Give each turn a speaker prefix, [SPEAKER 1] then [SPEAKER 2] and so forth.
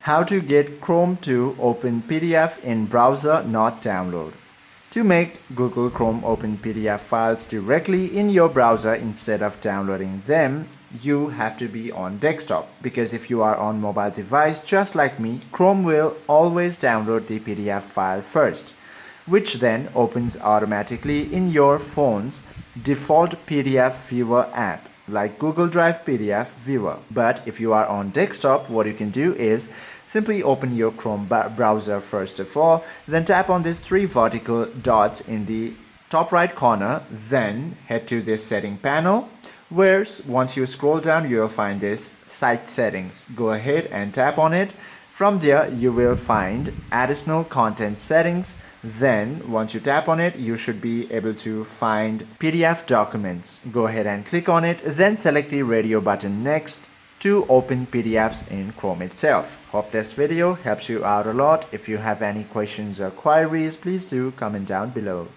[SPEAKER 1] How to get Chrome to open PDF in browser, not download. To make Google Chrome open PDF files directly in your browser instead of downloading them, you have to be on desktop, because if you are on mobile device just like me, Chrome will always download the PDF file first, which then opens automatically in your phone's default PDF viewer app like Google Drive PDF viewer. But if you are on desktop, what you can do is simply open your Chrome browser first of all, then tap on these three vertical dots in the top right corner, then head to this setting panel, where once you scroll down you will find this site settings. Go ahead and tap on it. From there you will find additional content settings. Then once you tap on it, you should be able to find PDF documents. Go ahead and click on it, then select the radio button next to open PDFs in Chrome itself. Hope this video helps you out a lot. If you have any questions or queries, please do comment down below.